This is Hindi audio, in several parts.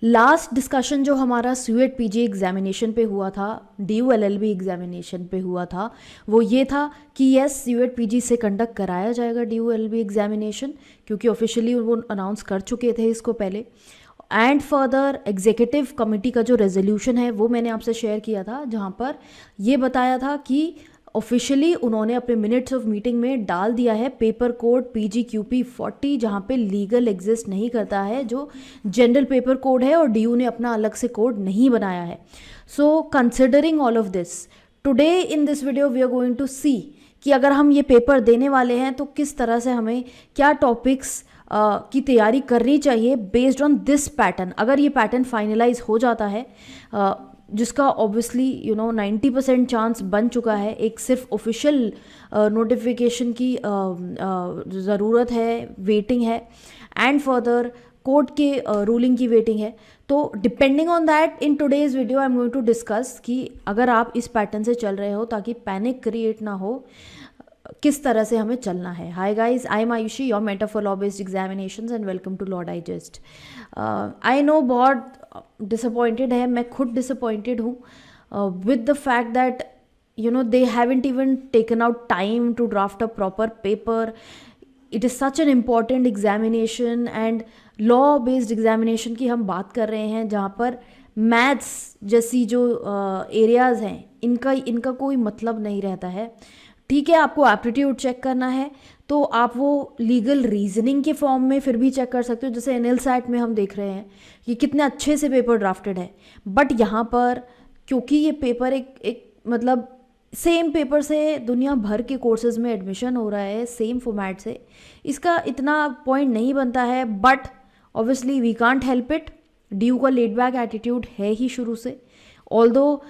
लास्ट डिस्कशन जो हमारा स्यूएट पीजी एग्जामिनेशन पे हुआ था, डीयू एलएलबी एग्जामिनेशन पे हुआ था, वो ये था कि यस स्यूएट पीजी से कंडक्ट कराया जाएगा डीयू एलएलबी एग्जामिनेशन, क्योंकि ऑफिशियली वो अनाउंस कर चुके थे इसको पहले। एंड फर्दर एग्जीक्यूटिव कमेटी का जो रेजोल्यूशन है वो मैंने आपसे शेयर किया था, जहाँ पर ये बताया था कि ऑफिशियली उन्होंने अपने मिनट्स ऑफ मीटिंग में डाल दिया है पेपर कोड PGQP 40, जहाँ पे लीगल एग्जिस्ट नहीं करता है, जो जनरल पेपर कोड है, और डीयू ने अपना अलग से कोड नहीं बनाया है। So considering all of this, today in this video we are going to see कि अगर हम ये पेपर देने वाले हैं तो किस तरह से हमें क्या टॉपिक्स की तैयारी करनी चाहिए बेस्ड ऑन दिस पैटर्न। अगर ये पैटर्न फाइनलाइज हो जाता है, जिसका ऑब्वियसली 90% चांस बन चुका है, एक सिर्फ ऑफिशियल नोटिफिकेशन की ज़रूरत है, वेटिंग है, एंड फर्दर कोर्ट के रूलिंग की वेटिंग है। तो depending on that in today's video I am going to discuss कि अगर आप इस पैटर्न से चल रहे हो ताकि पैनिक क्रिएट ना हो, किस तरह से हमें चलना है। Hi guys, I am Ayushi, your mentor for law based examinations, and welcome to law digest. I know बहुत डिसअपॉइंटेड है, मैं खुद डिसअपॉइंटेड हूँ with the fact that they haven't even taken out time to draft a proper paper. It is such an important examination, and law based examination की हम बात कर रहे हैं, जहाँ पर मैथ्स जैसी जो एरियाज़ हैं इनका कोई मतलब नहीं रहता है। ठीक है, आपको एप्टीट्यूड चेक करना है तो आप वो लीगल रीजनिंग के फॉर्म में फिर भी चेक कर सकते हो, जैसे NLSAT में हम देख रहे हैं कि कितने अच्छे से पेपर ड्राफ्टेड है। बट यहाँ पर क्योंकि ये पेपर एक मतलब सेम पेपर से दुनिया भर के कोर्सेज में एडमिशन हो रहा है, सेम फॉर्मेट से, इसका इतना पॉइंट नहीं बनता है। But obviously we can't help it, DU का लेड बैक एटीट्यूड है ही शुरू से। Although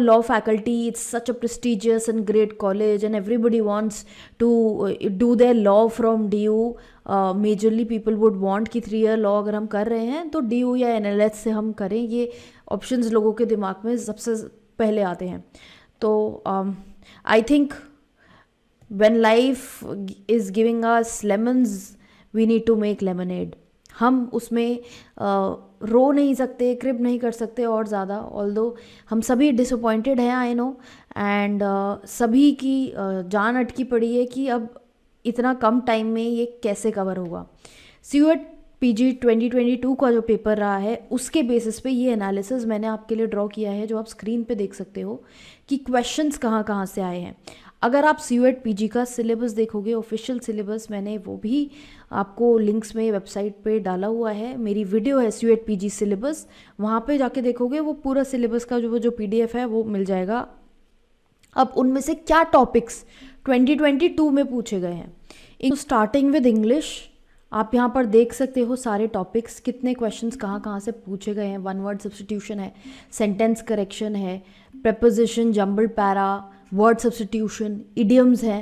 law faculty, it's such a prestigious and great college and everybody wants to do their law from DU. Majorly people would want कि 3 year law अगर हम कर रहे हैं तो DU या NLS से हम करें, ये options लोगों के दिमाग में सबसे पहले आते हैं। तो I think when life is giving us lemons, we need to make lemonade. हम उसमें रो नहीं सकते, क्रिप नहीं कर सकते और ज़्यादा। ऑल्दो हम सभी डिसअपॉइंटेड हैं, आई नो, एंड सभी की जान अटकी पड़ी है कि अब इतना कम टाइम में ये कैसे कवर होगा। स्यूएट पीजी 2022 का जो पेपर रहा है उसके बेसिस पे ये एनालिसिस मैंने आपके लिए ड्रॉ किया है, जो आप स्क्रीन पे देख सकते हो कि क्वेश्चंस कहाँ कहाँ से आए हैं। अगर आप स्यूएट पीजी का सिलेबस देखोगे, ऑफिशियल सिलेबस, मैंने वो भी आपको लिंक्स में वेबसाइट पे डाला हुआ है, मेरी वीडियो है स्यूएट पीजी सिलेबस, वहाँ पे जाके देखोगे वो पूरा सिलेबस का जो PDF है वो मिल जाएगा। अब उनमें से क्या टॉपिक्स 2022 में पूछे गए हैं, स्टार्टिंग विद इंग्लिश, आप यहाँ पर देख सकते हो सारे टॉपिक्स, कितने क्वेश्चंस कहाँ कहाँ से पूछे गए हैं। 1 word सब्स्टिट्यूशन है, सेंटेंस करेक्शन है, preposition, jumble para, word substitution, idioms हैं,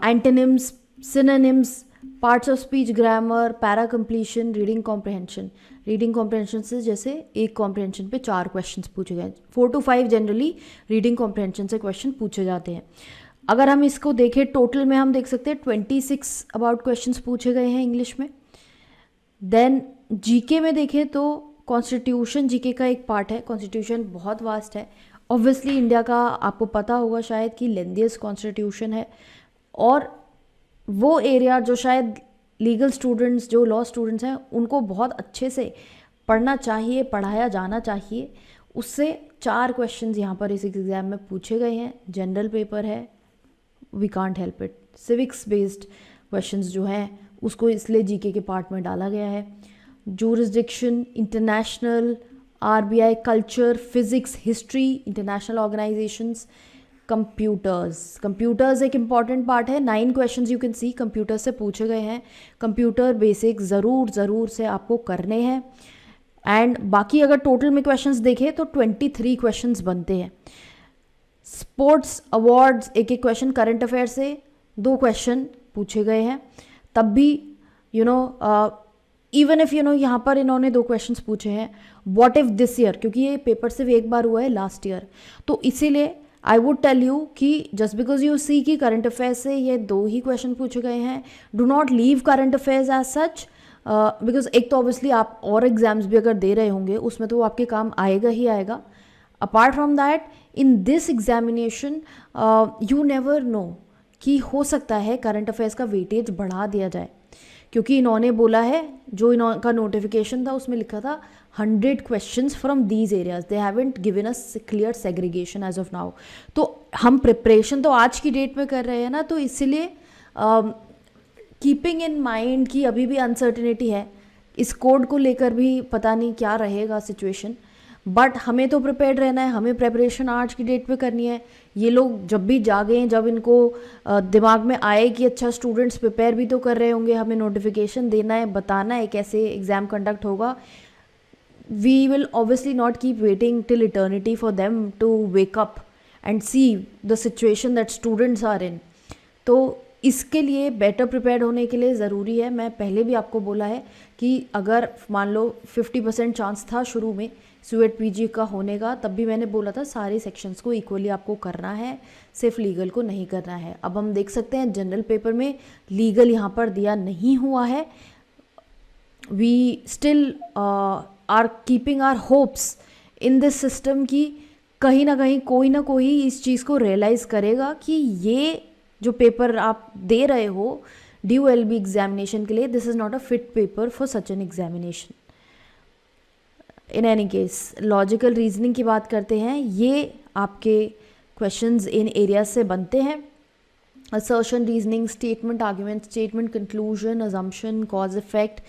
antonyms, synonyms, parts of speech, grammar, para completion, reading comprehension. Reading comprehension से जैसे एक कॉम्प्रहेंशन पे 4 क्वेश्चंस पूछे गए, 4 to 5 जनरली रीडिंग कॉम्प्रहेंशन से क्वेश्चन पूछे जाते हैं। अगर हम इसको देखें टोटल में, हम देख सकते हैं 26 अबाउट क्वेश्चंस पूछे गए हैं इंग्लिश में। देन जीके में देखें तो कॉन्स्टिट्यूशन जीके का एक पार्ट है, कॉन्स्टिट्यूशन बहुत वास्ट है। ऑब्वियसली इंडिया का आपको पता होगा शायद कि लेंथीएस्ट कॉन्स्टिट्यूशन है, और वो एरिया जो शायद लीगल स्टूडेंट्स, जो लॉ स्टूडेंट्स हैं, उनको बहुत अच्छे से पढ़ना चाहिए, पढ़ाया जाना चाहिए। उससे 4 क्वेश्चंस यहाँ पर इस एग्ज़ाम में पूछे गए हैं। जनरल पेपर है, we can't help it. Civics based questions जो हैं उसको इसलिए जीके के पार्ट में डाला गया है। जूरिसडिक्शन, international, RBI, culture, physics, history, international organisations, computers एक इम्पॉर्टेंट पार्ट है। 9 questions you can see computer से पूछे गए हैं। कंप्यूटर बेसिक ज़रूर से आपको करने हैं। एंड बाकी अगर टोटल में क्वेश्चंस देखें तो 23 क्वेश्चंस बनते हैं। स्पोर्ट्स अवार्ड्स एक क्वेश्चन, करंट अफेयर से 2 क्वेश्चन पूछे गए हैं। तब भी इवन इफ यहाँ पर इन्होंने 2 क्वेश्चंस पूछे हैं, व्हाट इफ दिस ईयर, क्योंकि ये पेपर सिर्फ एक बार हुआ है लास्ट ईयर, तो इसीलिए आई वुड टेल यू कि जस्ट बिकॉज यू सी कि करंट अफेयर से ये 2 ही क्वेश्चन पूछे गए हैं, do not leave current affairs as such. Because एक तो ऑब्वियसली आप और एग्ज़ाम्स भी अगर दे रहे होंगे उसमें तो वो आपके काम आएगा ही आएगा. Apart from that, in this examination you never know कि हो सकता है करंट अफेयर्स का वेटेज बढ़ा दिया जाए, क्योंकि इन्होंने बोला है, जो इनका नोटिफिकेशन था उसमें लिखा था 100 questions from these areas. They haven't given us clear segregation as of now. तो हम प्रिपरेशन तो आज की डेट में कर रहे हैं ना, तो इसलिए कीपिंग इन माइंड कि अभी भी अनसर्टिनिटी है, इस कोड को लेकर भी पता नहीं क्या रहेगा सिचुएशन, बट हमें तो प्रिपेयर्ड रहना है. हमें प्रेपरेशन आज की डेट पे करनी है. ये लोग जब भी जागें, जब इनको दिमाग में आए कि अच्छा स्टूडेंट्स प्रिपेयर भी तो कर रहे होंगे, हमें नोटिफिकेशन देना है, बताना है कैसे एग्ज़ाम कंडक्ट होगा. We will obviously not keep waiting till eternity for them to wake up and see the situation that students are in. तो इसके लिए बेटर प्रिपेयर्ड होने के लिए ज़रूरी है. मैं पहले भी आपको बोला है कि अगर मान लो 50% चांस था शुरू में स्यूएट पीजी का होने का, तब भी मैंने बोला था सारे सेक्शंस को इक्वली आपको करना है, सिर्फ लीगल को नहीं करना है. अब हम देख सकते हैं जनरल पेपर में लीगल यहाँ पर दिया नहीं हुआ है. We still are keeping our hopes in this system कि कहीं ना कोई इस चीज़ को रियलाइज़ करेगा कि ये जो पेपर आप दे रहे हो DOLB एग्जामिनेशन के लिए, this is not a fit paper for such an examination. In any case, logical reasoning की बात करते हैं. ये आपके क्वेश्चंस इन एरियाज से बनते हैं. Assertion, reasoning, statement, argument, statement, conclusion, assumption, cause effect,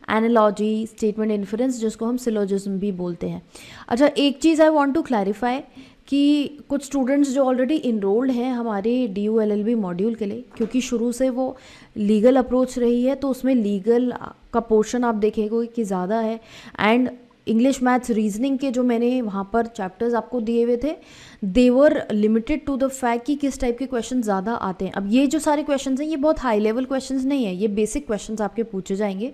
analogy, statement inference, जिसको हम सिलोजिज्म भी बोलते हैं. अच्छा, एक चीज़ आई वांट टू क्लैरिफाई कि कुछ स्टूडेंट्स जो ऑलरेडी इनरोल्ड हैं हमारे DU-LLB मॉड्यूल के लिए, क्योंकि शुरू से वो लीगल अप्रोच रही है, तो उसमें लीगल का पोर्शन आप देखेंगे कि ज़्यादा है. एंड इंग्लिश, मैथ्स, रीजनिंग के जो मैंने वहाँ पर चैप्टर्स आपको दिए हुए थे, देवर लिमिटेड टू द फैक्ट कि किस टाइप के क्वेश्चन ज़्यादा आते हैं. अब ये जो सारे क्वेश्चंस हैं ये बहुत हाई लेवल क्वेश्चंस नहीं है, ये बेसिक क्वेश्चंस आपके पूछे जाएंगे.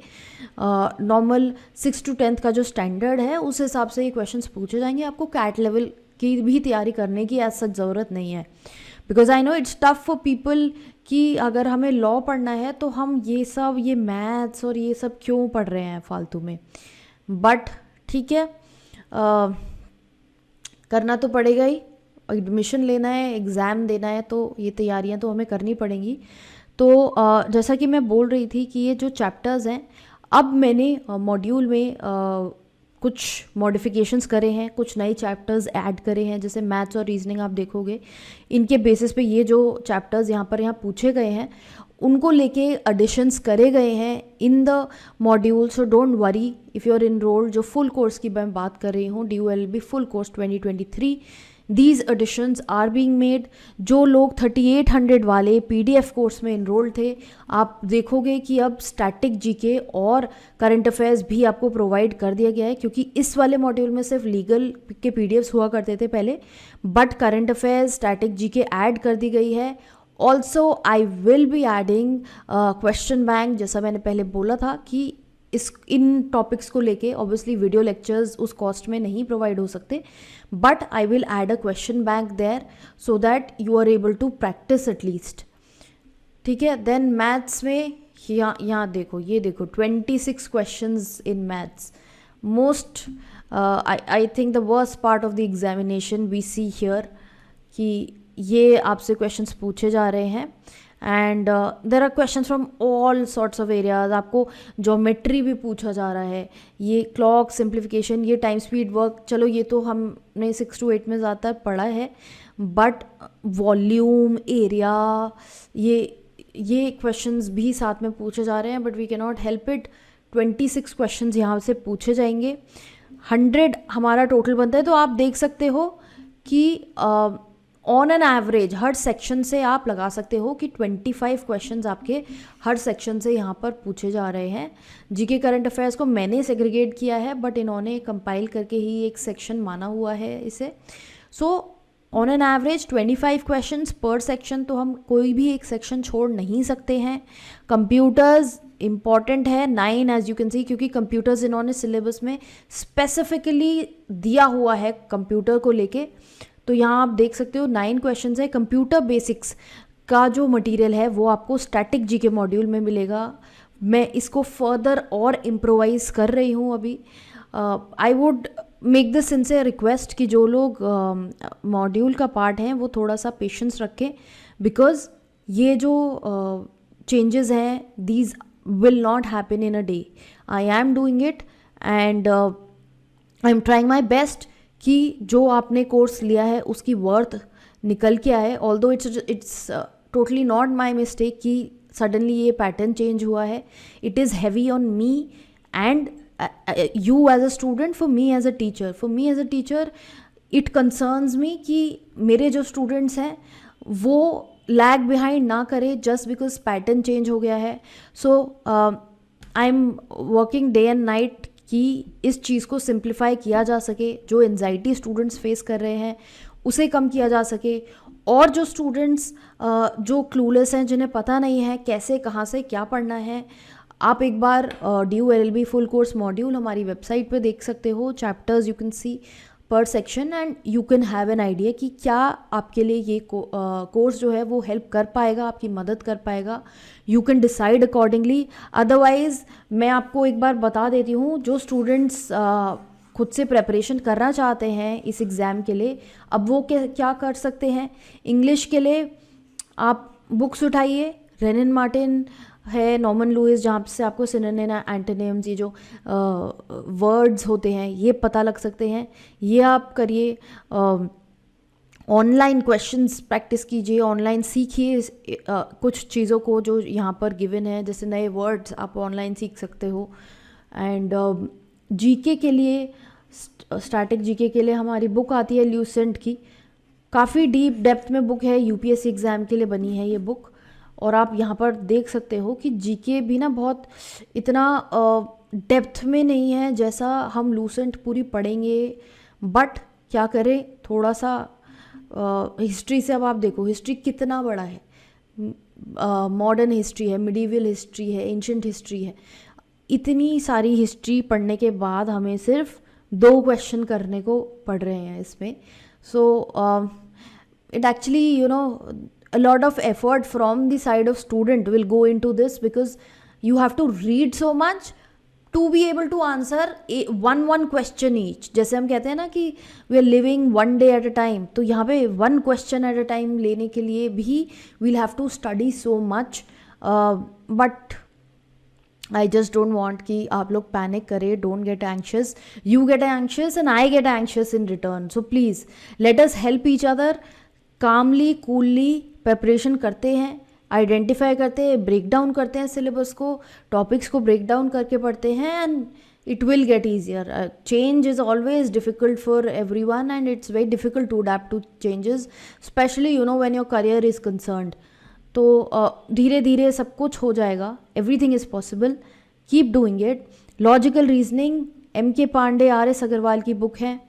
नॉर्मल 6 to 10th का जो स्टैंडर्ड है उस हिसाब से ये क्वेश्चंस पूछे जाएंगे. आपको कैट लेवल की भी तैयारी करने की एज सच ज़रूरत नहीं है, because I know it's tough for people कि अगर हमें लॉ पढ़ना है तो हम ये मैथ्स और ये सब क्यों पढ़ रहे हैं फालतू में. बट ठीक है, करना तो पड़ेगा ही. एडमिशन लेना है, एग्ज़ाम देना है, तो ये तैयारियां तो हमें करनी पड़ेंगी. तो जैसा कि मैं बोल रही थी कि ये जो चैप्टर्स हैं, अब मैंने मॉड्यूल में कुछ मॉडिफिकेशंस करे हैं, कुछ नए चैप्टर्स ऐड करे हैं. जैसे मैथ्स और रीजनिंग आप देखोगे, इनके बेसिस पे ये जो चैप्टर्स यहाँ पूछे गए हैं उनको लेके एडिशंस करे गए हैं in the module. So don't worry if you are enrolled. जो फुल कोर्स की मैं बात कर रही हूँ, DU-LLB full course 2023, these additions are being made. जो लोग 3800 वाले PDF कोर्स में इनरोल्ड थे, आप देखोगे कि अब स्टैटिक जीके और करंट अफेयर्स भी आपको प्रोवाइड कर दिया गया है, क्योंकि इस वाले मॉड्यूल में सिर्फ लीगल के PDFs हुआ करते थे पहले, but current affairs, static GK add कर दी गई है. Also I will be adding question bank. जैसा मैंने पहले बोला था कि इन टॉपिक्स को लेके ऑब्वियसली वीडियो लेक्चर्स उस कॉस्ट में नहीं प्रोवाइड हो सकते, but I will add a question bank there so that you are able to practise at least. ठीक है. देन मैथ्स में यहाँ देखो, ये देखो 26 questions in maths. Most I think the worst part of the examination we see here कि ये आपसे क्वेश्चंस पूछे जा रहे हैं. And there are questions from all sorts of areas. आपको ज्योमेट्री भी पूछा जा रहा है, ये क्लॉक सिंप्लीफिकेशन, ये टाइम स्पीड वर्क, चलो ये तो हमने 6 to 8 में ज़्यादातर पढ़ा है, बट वॉल्यूम, एरिया, ये क्वेश्चंस भी साथ में पूछे जा रहे हैं. But we can not help it. 26 questions यहाँ से पूछे जाएंगे. 100 हमारा टोटल बनता है. तो आप देख सकते हो कि on an average her section से आप लगा सकते हो कि 25 क्वेश्चंस आपके हर सेक्शन से यहाँ पर पूछे जा रहे हैं. जीके करंट अफेयर्स को मैंने सेग्रीगेट किया है, बट इन्होंने कंपाइल करके ही एक सेक्शन माना हुआ है इसे. So on an average 25 questions पर सेक्शन, तो हम कोई भी एक सेक्शन छोड़ नहीं सकते हैं. कंप्यूटर्स इम्पॉर्टेंट है 9 एज यू कैन सी, क्योंकि कंप्यूटर्स इन्होंने सिलेबस में स्पेसिफिकली दिया हुआ है कंप्यूटर को लेके. तो यहाँ आप देख सकते हो 9 क्वेश्चंस है. कंप्यूटर बेसिक्स का जो मटेरियल है वो आपको स्टैटिक जीके मॉड्यूल में मिलेगा. मैं इसको फर्दर और इम्प्रोवाइज़ कर रही हूँ अभी। I would make this sincere request कि जो लोग मॉड्यूल का पार्ट हैं वो थोड़ा सा पेशेंस रखें, बिकॉज ये जो चेंजेस हैं these will not happen in a day. I am doing it and I am trying my best कि जो आपने कोर्स लिया है उसकी वर्थ निकल के आए। Although it's totally not my mistake कि सडनली ये पैटर्न चेंज हुआ है। It is heavy on me and you as a student, for me as a teacher it concerns me कि मेरे जो students हैं वो lag behind ना करें just because pattern change हो गया है। so I'm working day and night कि इस चीज़ को simplify किया जा सके, जो anxiety students face कर रहे हैं उसे कम किया जा सके, और जो स्टूडेंट्स जो क्लूलेस हैं, जिन्हें पता नहीं है कैसे कहाँ से क्या पढ़ना है, आप एक बार DU-LLB फुल कोर्स मॉड्यूल हमारी वेबसाइट पे देख सकते हो। चैप्टर्स यू कैन सी पर section and you can have an idea कि क्या आपके लिए ये कोर्स जो है वो हेल्प कर पाएगा, आपकी मदद कर पाएगा। You can decide accordingly. Otherwise मैं आपको एक बार बता देती हूँ, जो स्टूडेंट्स खुद से प्रेपरेशन करना चाहते हैं इस एग्ज़ाम के लिए, अब वो क्या कर सकते हैं। इंग्लिश के लिए आप बुक्स उठाइए, रेनिन मार्टिन है, नॉर्मन लुइस, जहाँ से आपको सिनोनिम एंटोनिम्स, ये जो वर्ड्स होते हैं ये पता लग सकते हैं, ये आप करिए। ऑनलाइन क्वेश्चंस प्रैक्टिस कीजिए, ऑनलाइन सीखिए कुछ चीज़ों को जो यहाँ पर गिवन है, जैसे नए वर्ड्स आप ऑनलाइन सीख सकते हो। एंड जीके के लिए, स्टैटिक जीके के लिए हमारी बुक आती है ल्यूसेंट की, काफ़ी डीप डेप्थ में बुक है, यूपीएससी एग्ज़ाम के लिए बनी है ये बुक। और आप यहाँ पर देख सकते हो कि जीके भी ना बहुत इतना डेप्थ में नहीं है जैसा हम लूसेंट पूरी पढ़ेंगे, बट क्या करें, थोड़ा सा हिस्ट्री से अब आप देखो हिस्ट्री कितना बड़ा है, मॉडर्न हिस्ट्री है, मिडीवल हिस्ट्री है, एंशिएंट हिस्ट्री है। इतनी सारी हिस्ट्री पढ़ने के बाद हमें सिर्फ 2 क्वेश्चन करने को पड़ रहे हैं इसमें। So it actually a lot of effort from the side of student will go into this, because you have to read so much to be able to answer one question each। जैसे हम कहते हैं ना कि we are living one day at a time, तो यहाँ पे 1 question at a time लेने के लिए भी we'll have to study so much, but I just don't want कि आप लोग पैनिक करें, don't get anxious, you get anxious and I get anxious in return, so please let us help each other, calmly coolly preparation करते हैं, आइडेंटिफाई करते हैं, ब्रेक डाउन करते हैं सिलेबस को, टॉपिक्स को ब्रेक डाउन करके पढ़ते हैं, and it will get easier. Change is always difficult for every one and it's very difficult to adapt to changes, specially when your career is concerned. तो धीरे धीरे सब कुछ हो जाएगा, everything is possible, keep doing it. Logical reasoning MK Pandey, RS Agarwal की बुक है,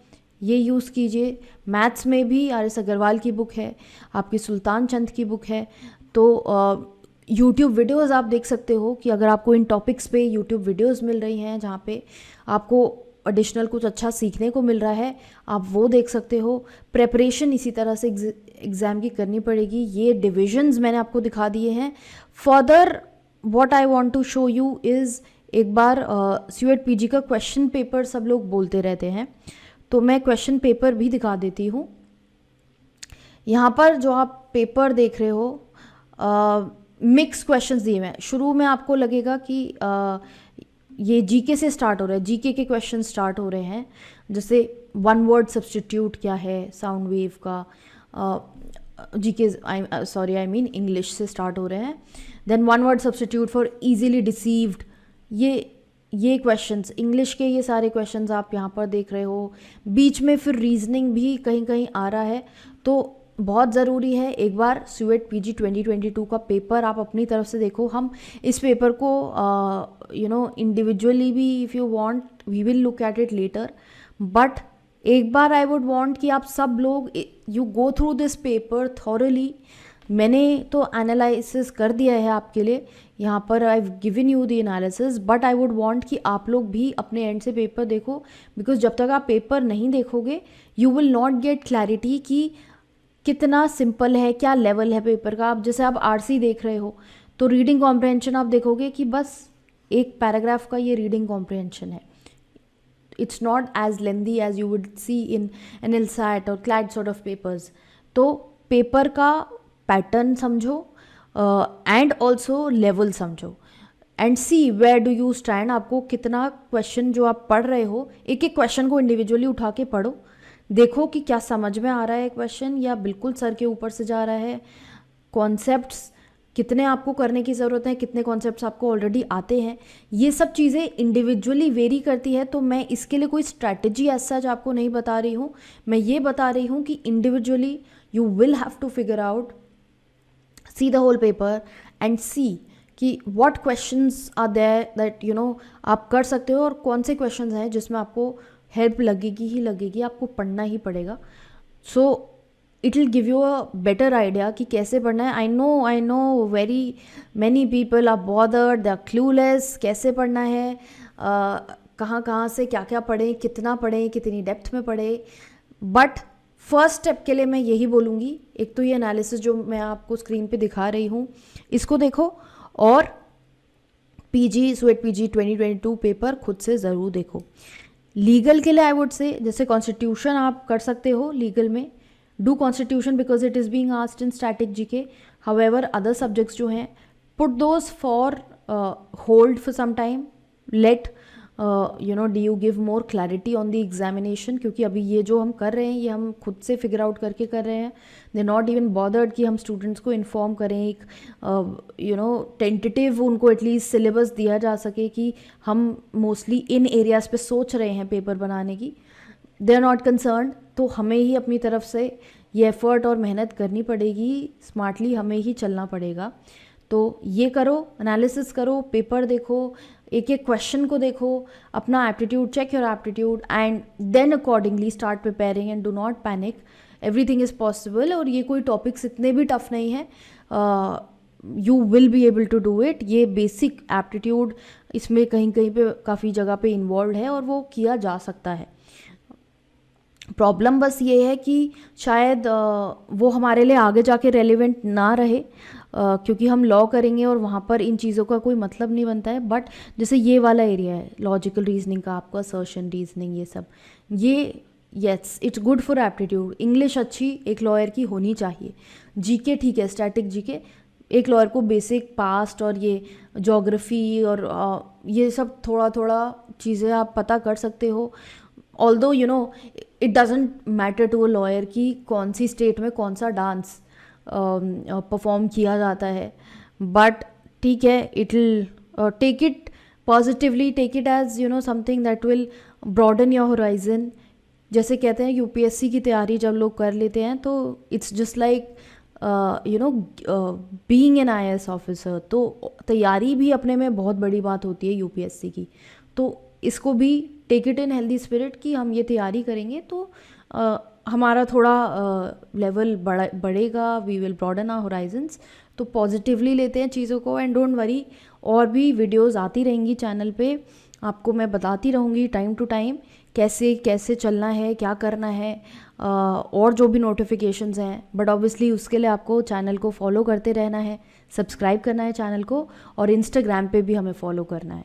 ये यूज़ कीजिए। मैथ्स में भी RS अग्रवाल की बुक है, आपकी सुल्तान चंद की बुक है। तो यूट्यूब वीडियोज़ आप देख सकते हो कि अगर आपको इन टॉपिक्स पे यूट्यूब वीडियोज़ मिल रही हैं जहाँ पे आपको एडिशनल कुछ अच्छा सीखने को मिल रहा है, आप वो देख सकते हो। प्रेपरेशन इसी तरह से एग्ज़ाम की करनी पड़ेगी। ये डिविजन्स मैंने आपको दिखा दिए हैं। Further what I want to show you is, एक बार CUET PG का क्वेश्चन पेपर सब लोग बोलते रहते हैं, तो मैं क्वेश्चन पेपर भी दिखा देती हूँ। यहाँ पर जो आप पेपर देख रहे हो, मिक्स क्वेश्चंस दिए हुए हैं। शुरू में आपको लगेगा कि ये जीके से स्टार्ट हो रहा है, जीके के क्वेश्चन स्टार्ट हो रहे हैं, जैसे 1 वर्ड सब्स्टिट्यूट क्या है साउंड वेव का, जीके आई मीन इंग्लिश से स्टार्ट हो रहे हैं। Then 1 word substitute for easily deceived, ये क्वेश्चंस इंग्लिश के, ये सारे क्वेश्चंस आप यहाँ पर देख रहे हो। बीच में फिर रीजनिंग भी कहीं कहीं आ रहा है, तो बहुत ज़रूरी है एक बार CUET PG 2022 का पेपर आप अपनी तरफ से देखो। हम इस पेपर को इंडिविजुअली भी, if you want we will look at it later, but एक बार आई वुड वांट कि आप सब लोग you go through this paper thoroughly. मैंने तो एनालिसिस कर दिया है आपके लिए, यहाँ पर I given you the analysis, but I would want कि आप लोग भी अपने एंड से पेपर देखो, बिकॉज जब तक आप पेपर नहीं देखोगे you will not get clarity कि कितना सिंपल है, क्या लेवल है पेपर का। आप जैसे आप RC देख रहे हो तो रीडिंग कॉम्प्रहेंशन आप देखोगे कि बस एक पैराग्राफ का ये रीडिंग कॉम्प्रिहेंशन है. It's not as lengthy as you would see in an LSAT और क्लैड सॉर्ट ऑफ पेपर्स. तो पेपर का पैटर्न समझो एंड ऑल्सो लेवल समझो and see where do you stand. आपको कितना क्वेश्चन जो आप पढ़ रहे हो, एक एक क्वेश्चन को इंडिविजुअली उठा के पढ़ो, देखो कि क्या समझ में आ रहा है क्वेश्चन या बिल्कुल सर के ऊपर से जा रहा है. कॉन्सेप्ट्स कितने आपको करने की ज़रूरत है, कितने कॉन्सेप्ट्स आपको ऑलरेडी आते हैं, ये सब चीज़ें इंडिविजुअली वेरी करती है. तो मैं इसके लिए कोई स्ट्रैटेजी एज सच आपको नहीं बता रही हूँ. मैं ये बता रही हूँ कि individually you will have to figure out, see the whole paper and see कि what questions are there that you know आप कर सकते हो और कौन से क्वेश्चंस हैं जिसमें आपको हेल्प लगेगी ही लगेगी, आपको पढ़ना ही पड़ेगा. So it will give you a better idea कि कैसे पढ़ना है. I know very many people are bothered, they are clueless कैसे पढ़ना है, कहाँ कहाँ से क्या क्या पढ़ें, कितना पढ़ें, कितनी डेप्थ में पढ़ें. बट फर्स्ट स्टेप के लिए मैं यही बोलूँगी, एक तो ये एनालिसिस जो मैं आपको स्क्रीन पे दिखा रही हूँ इसको देखो और पीजी स्वेट पीजी 2022 पेपर खुद से ज़रूर देखो. लीगल के लिए आई वुड से जैसे कॉन्स्टिट्यूशन आप कर सकते हो लीगल में, do constitution because it is being asked in static GK. However other subjects जो हैं put those for hold for some time, let you know D U give more clarity on the examination. क्योंकि अभी ये जो हम कर रहे हैं ये हम खुद से फिगर आउट करके कर रहे हैं. दे नॉट इवन बॉदर्ड कि हम स्टूडेंट्स को इन्फॉर्म करें, एक यू नो टेंटेटिव उनको एटलीस्ट सिलेबस दिया जा सके कि हम मोस्टली इन एरियाज़ पे सोच रहे हैं पेपर बनाने की. They are not concern. तो हमें ही अपनी तरफ से ये एफर्ट और मेहनत करनी पड़ेगी, स्मार्टली हमें ही चलना पड़ेगा. तो ये करो, एनालिसिस करो, पेपर देखो, एक एक क्वेश्चन को देखो, अपना aptitude, check your aptitude and then accordingly start preparing and do not panic. Everything is possible और ये कोई टॉपिक्स इतने भी टफ नहीं है. You will be able to do it. ये बेसिक एप्टीट्यूड इसमें कहीं कहीं पे काफ़ी जगह पे इन्वॉल्व है और वो किया जा सकता है. प्रॉब्लम बस ये है कि शायद वो हमारे लिए आगे जाके रेलिवेंट ना रहे क्योंकि हम लॉ करेंगे और वहाँ पर इन चीज़ों का कोई मतलब नहीं बनता है. बट जैसे ये वाला एरिया है लॉजिकल रीजनिंग का, आपका असर्शन रीजनिंग, ये सब, ये yes it's good for aptitude. English अच्छी एक लॉयर की होनी चाहिए. जीके ठीक है, स्टैटिक जीके एक लॉयर को बेसिक पास्ट और ये जोग्राफ़ी और ये सब थोड़ा थोड़ा चीज़ें आप पता कर सकते हो. Although you know it doesn't matter to a lawyer कि कौन सी स्टेट में कौन सा डांस परफॉर्म किया जाता है. बट ठीक है, it will take it positively, take it as you know something that will broaden your horizon. जैसे कहते हैं यूपीएससी की तैयारी जब लोग कर लेते हैं तो it's just like you know being an IAS officer. तो तैयारी भी अपने में बहुत बड़ी बात होती है यूपीएससी की. तो इसको भी take it in healthy spirit कि हम ये तैयारी करेंगे तो हमारा थोड़ा लेवल बढ़ेगा, we will broaden our horizons. तो पॉजिटिवली लेते हैं चीज़ों को एंड डोंट वरी, और भी वीडियोस आती रहेंगी चैनल पे, आपको मैं बताती रहूँगी टाइम टू टाइम कैसे कैसे चलना है, क्या करना है, और जो भी नोटिफिकेशंस हैं. बट ऑब्वियसली उसके लिए आपको चैनल को फॉलो करते रहना है, सब्सक्राइब करना है चैनल को और इंस्टाग्राम पे भी हमें फॉलो करना है.